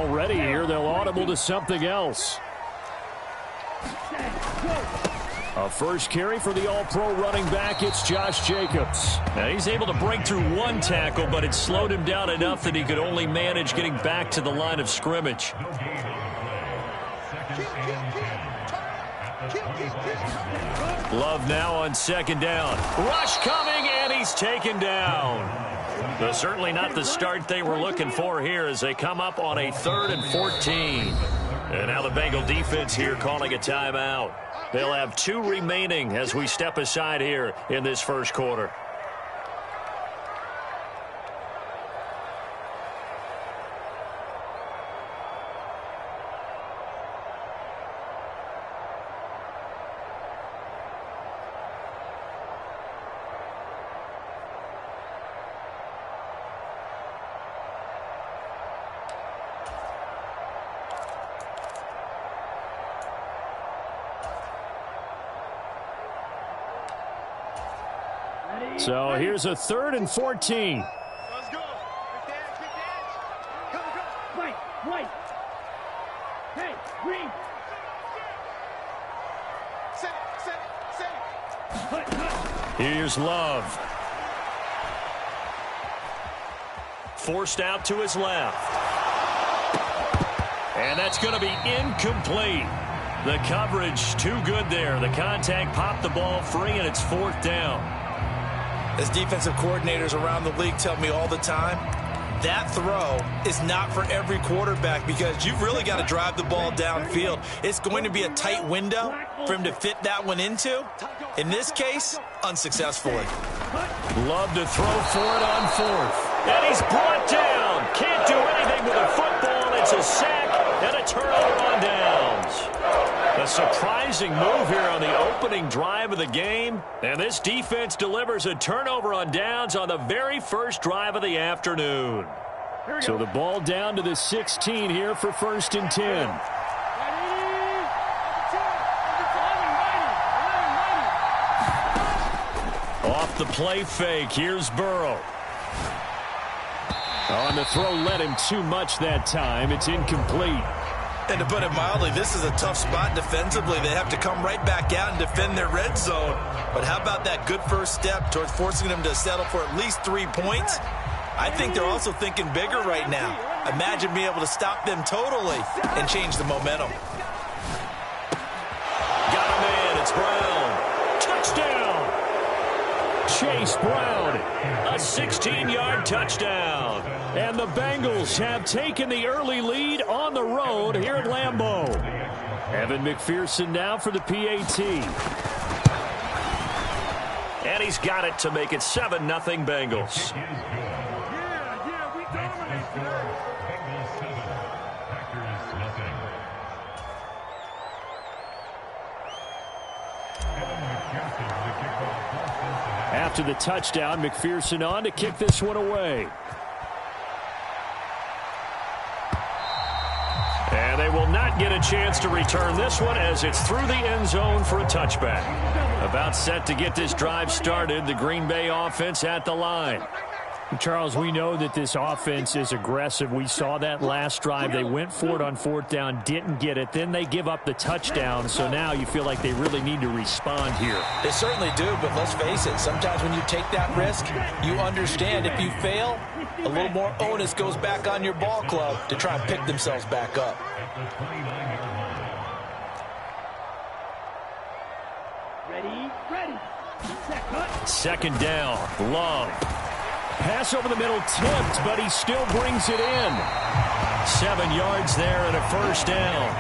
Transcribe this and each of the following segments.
already here. They'll audible to something else. A first carry for the All-Pro running back. It's Josh Jacobs. Now he's able to break through one tackle, but it slowed him down enough that he could only manage getting back to the line of scrimmage. Love now on second down. Rush coming, and he's taken down. But certainly not the start they were looking for here as they come up on a 3rd and 14. And now the Bengal defense here calling a timeout. They'll have 2 remaining as we step aside here in this first quarter. So here's a 3rd and 14. Let's go. Quick dash. Come. White. Hey, green. Set. Here's Love. Forced out to his left. And that's going to be incomplete. The coverage too good there. The contact popped the ball free, and it's 4th down. As defensive coordinators around the league tell me all the time, that throw is not for every quarterback because you've really got to drive the ball downfield. It's going to be a tight window for him to fit that one into. In this case, unsuccessfully. Love to throw for it on 4th. And he's brought down. Can't do anything with a football. It's a sack and a turnover on downs. A surprising move here on the opening drive of the game. And this defense delivers a turnover on downs on the very first drive of the afternoon. So the ball down to the 16 here for 1st and 10. Off the play fake, here's Burrow. On the throw, led him too much that time. It's incomplete. And to put it mildly, this is a tough spot defensively. They have to come right back out and defend their red zone. But how about that good first step towards forcing them to settle for at least 3 points? I think they're also thinking bigger right now. Imagine being able to stop them totally and change the momentum. Got a man, it's Brown. Touchdown! Chase Brown. A 16-yard touchdown. And the Bengals have taken the early lead on the road here at Lambeau. Evan McPherson now for the PAT. And he's got it to make it 7-0 Bengals. Yeah, we dominate today. After the touchdown, McPherson on to kick this one away. And they will not get a chance to return this one as it's through the end zone for a touchback. About set to get this drive started, the Green Bay offense at the line. Charles, we know that this offense is aggressive. We saw that last drive. They went for it on 4th down, didn't get it. Then they give up the touchdown. So now you feel like they really need to respond here. They certainly do, but let's face it. Sometimes when you take that risk, you understand if you fail, a little more onus goes back on your ball club to try and pick themselves back up. Ready. Second down, Love. Pass over the middle tipped, but he still brings it in. 7 yards there and a 1st down.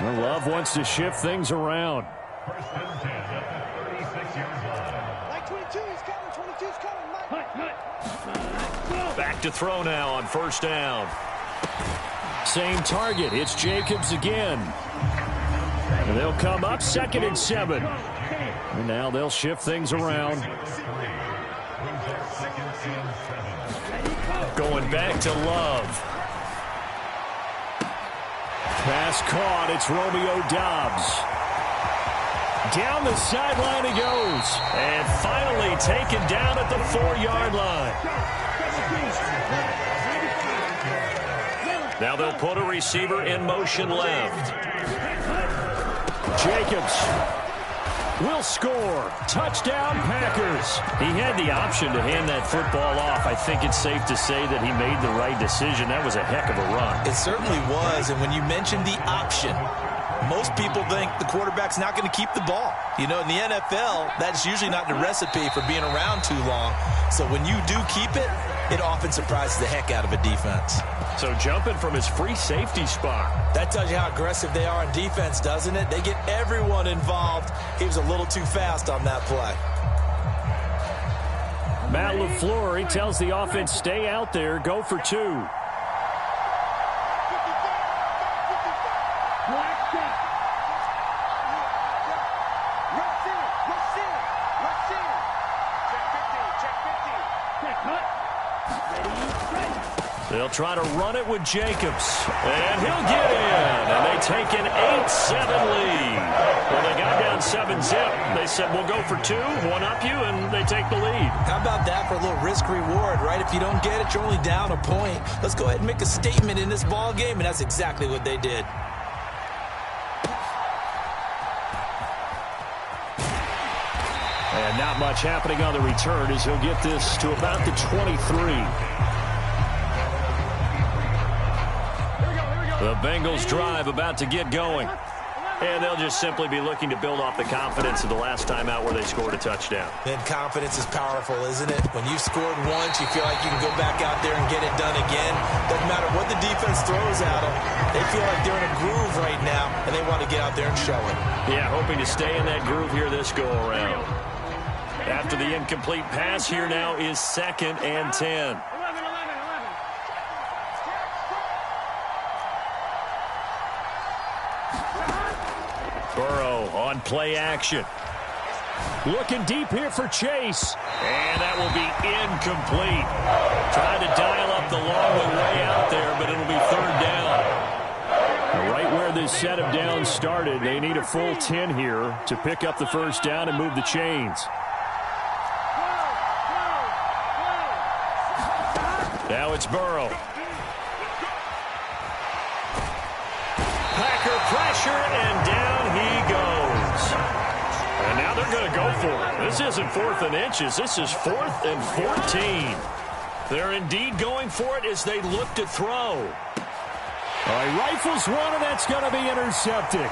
Well, Love wants to shift things around. Back to throw now on 1st down. Same target. It's Jacobs again. And they'll come up 2nd and 7. And now they'll shift things around. Going back to Love. Pass caught. It's Romeo Doubs. Down the sideline he goes. And finally taken down at the 4-yard line. Now they'll put a receiver in motion left. Jacobs will score. Touchdown, Packers. He had the option to hand that football off. I think it's safe to say that he made the right decision. That was a heck of a run. It certainly was, and when you mentioned the option, most people think the quarterback's not going to keep the ball. You know, in the NFL, that's usually not the recipe for being around too long. So when you do keep it, it often surprises the heck out of a defense. So jumping from his free safety spot. That tells you how aggressive they are on defense, doesn't it? They get everyone involved. He was a little too fast on that play. Matt LaFleur, he tells the offense, stay out there, go for 2. They'll try to run it with Jacobs. And he'll get in. And they take an 8-7 lead. Well, they got down 7-zip. They said, we'll go for 2, one up you, and they take the lead. How about that for a little risk-reward, right? If you don't get it, you're only down a point. Let's go ahead and make a statement in this ball game, and that's exactly what they did. And not much happening on the return as he'll get this to about the 23. The Bengals drive about to get going. And they'll just simply be looking to build off the confidence of the last time out where they scored a touchdown. And confidence is powerful, isn't it? When you've scored once, you feel like you can go back out there and get it done again. Doesn't matter what the defense throws at them. They feel like they're in a groove right now, and they want to get out there and show it. Yeah, hoping to stay in that groove here this go-around. After the incomplete pass, here now is 2nd and 10. Burrow on play action. Looking deep here for Chase. And that will be incomplete. Trying to dial up the long way out there, but it'll be 3rd down. Right where this set of downs started, they need a full 10 here to pick up the 1st down and move the chains. Now it's Burrow. Packer pressure, and down he goes. And now they're going to go for it. This isn't 4th and inches. This is 4th and 14. They're indeed going for it as they look to throw. All right, rifles one, and that's going to be intercepted.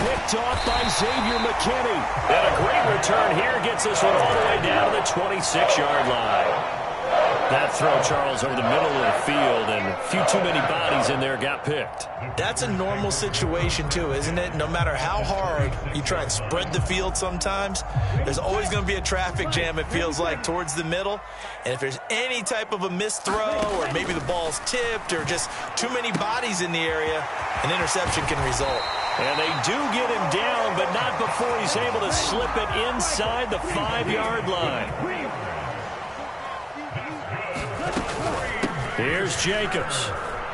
Picked off by Xavier McKinney. And a great return here gets this one all the way down to the 26-yard line. That throw, Charles, over the middle of the field, and a few too many bodies in there got picked. That's a normal situation, too, isn't it? No matter how hard you try and spread the field sometimes, there's always going to be a traffic jam, it feels like, towards the middle. And if there's any type of a missed throw, or maybe the ball's tipped, or just too many bodies in the area, an interception can result. And they do get him down, but not before he's able to slip it inside the 5-yard line. Here's Jacobs.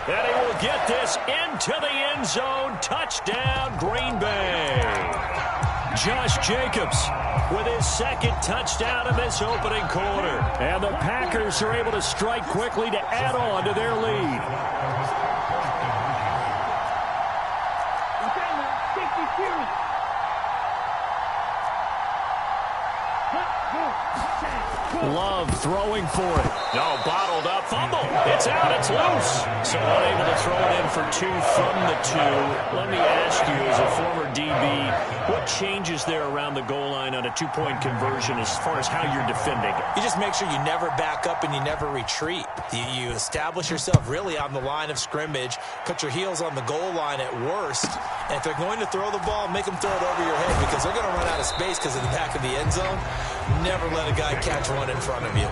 And he will get this into the end zone. Touchdown, Green Bay. Josh Jacobs with his 2nd touchdown in this opening quarter. And the Packers are able to strike quickly to add on to their lead. Love throwing for it. No, bottled up, fumble. It's out, it's loose. So unable to throw it in for 2 from the 2. Let me ask you, as a former DB, what changes there around the goal line on a 2-point conversion as far as how you're defending it? You just make sure you never back up and you never retreat. You establish yourself really on the line of scrimmage, put your heels on the goal line at worst, and if they're going to throw the ball, make them throw it over your head because they're going to run out of space because of the back of the end zone. Never let a guy catch one in front of you.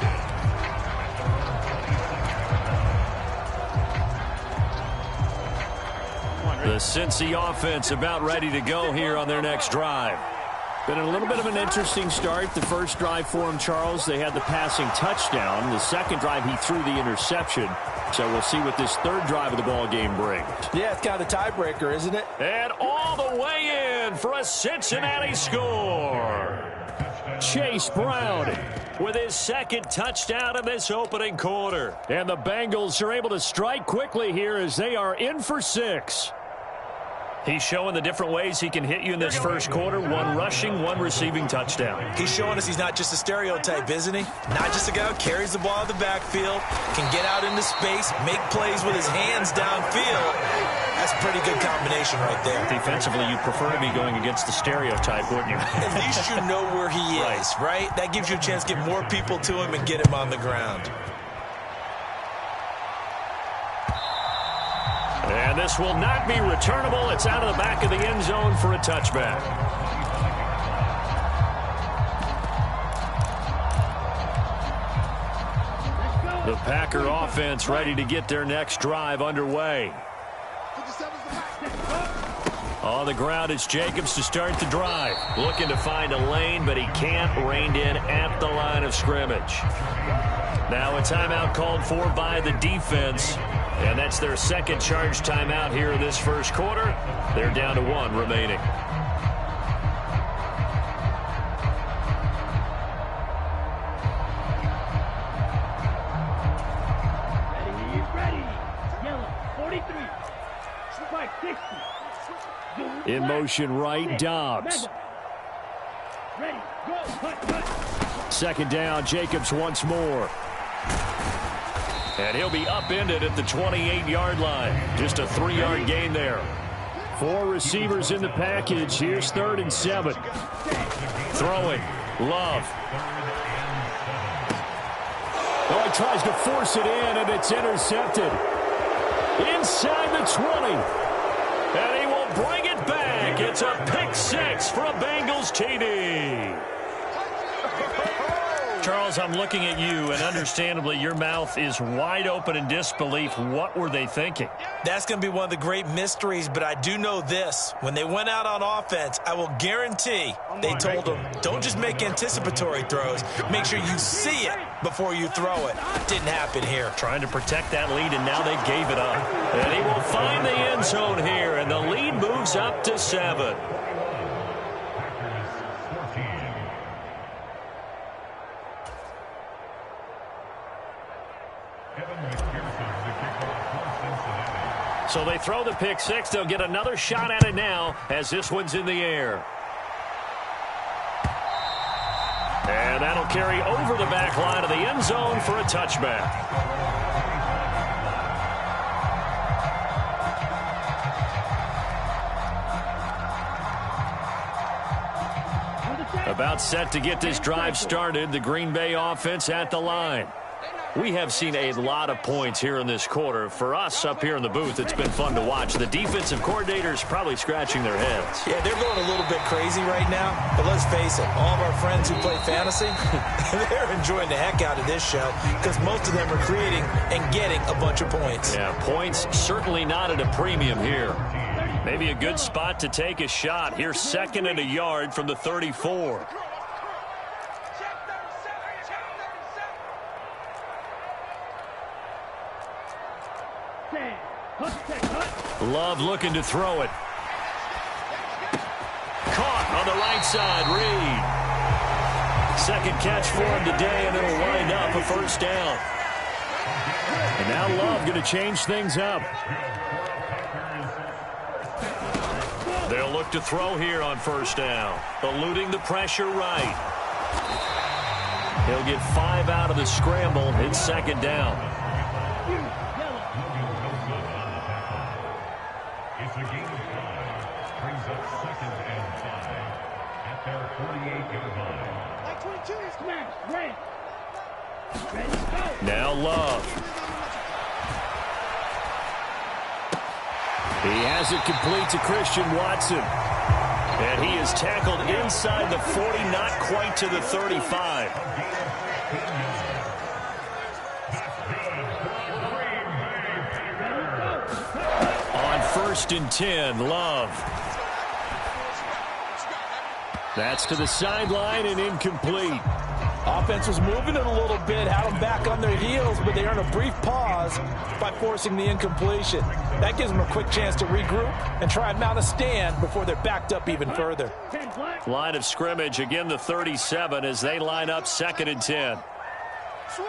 The Cincy offense about ready to go here on their next drive. Been a little bit of an interesting start. The first drive for him, Charles, they had the passing touchdown. The second drive, he threw the interception. So we'll see what this 3rd drive of the ball game brings. Yeah, it's kind of the tiebreaker, isn't it? And all the way in for a Cincinnati score. Chase Brown with his second touchdown in this opening quarter. And the Bengals are able to strike quickly here as they are in for 6. He's showing the different ways he can hit you in this first quarter. 1 rushing, 1 receiving touchdown. He's showing us he's not just a stereotype, isn't he? Not just a guy who carries the ball out of the backfield, can get out into space, make plays with his hands downfield. That's a pretty good combination right there. Defensively, you'd prefer to be going against the stereotype, wouldn't you? At least you know where he is, right? That gives you a chance to get more people to him and get him on the ground. And this will not be returnable. It's out of the back of the end zone for a touchback. The Packer offense ready to get their next drive underway. On the ground, it's Jacobs to start the drive. Looking to find a lane, but he can't. Reined in at the line of scrimmage. Now a timeout called for by the defense. And that's their second charge timeout here in this first quarter. They're down to 1 remaining. Ready. Yellow, 43. Strike 60. In motion right, Dobbs. Ready, go, cut. Second down, Jacobs once more. And he'll be upended at the 28-yard line. Just a 3-yard gain there. 4 receivers in the package. Here's 3rd and 7. Throwing. Love. Oh, he tries to force it in, and it's intercepted. Inside the 20. And he will bring it back. It's a pick 6 for a Bengals TD. Charles, I'm looking at you, and understandably, your mouth is wide open in disbelief. What were they thinking? That's going to be one of the great mysteries, but I do know this. When they went out on offense, I will guarantee they told them, don't just make anticipatory throws. Make sure you see it before you throw it. Didn't happen here. Trying to protect that lead, and now they gave it up. And he will find the end zone here, and the lead moves up to 7. So they throw the pick 6. They'll get another shot at it now as this one's in the air. And that'll carry over the back line of the end zone for a touchback. About set to get this drive started. The Green Bay offense at the line. We have seen a lot of points here in this quarter. For us up here in the booth, it's been fun to watch. The defensive coordinators probably scratching their heads. Yeah, they're going a little bit crazy right now. But let's face it, all of our friends who play fantasy, they're enjoying the heck out of this show because most of them are creating and getting a bunch of points. Yeah, points certainly not at a premium here. Maybe a good spot to take a shot. Here's 2nd and a yard from the 34. Love looking to throw it. Caught on the right side, Reed. Second catch for him today, and it'll wind up a first down. And now Love going to change things up. They'll look to throw here on first down. Eluding the pressure right. He'll get 5 out of the scramble. It's 2nd down. It's a game of 5. Brings up 2nd and 5 at their 48-yard line. Like 22, smash, ready. Ready, go. Now Love. He has it complete to Christian Watson. And he is tackled inside the 40, not quite to the 35. On 1st and 10, Love. That's to the sideline and incomplete. Offense was moving it a little bit, had them back on their heels, but they earned a brief pause by forcing the incompletion. That gives them a quick chance to regroup and try and mount a stand before they're backed up even further. Line of scrimmage, again the 37 as they line up 2nd and 10. Switch.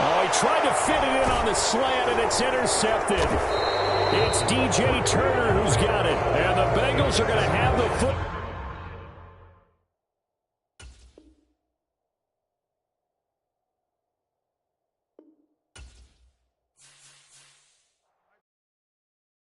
Oh, he tried to fit it in on the slant, and it's intercepted. It's DJ Turner who's got it. And the Bengals are going to have the foot.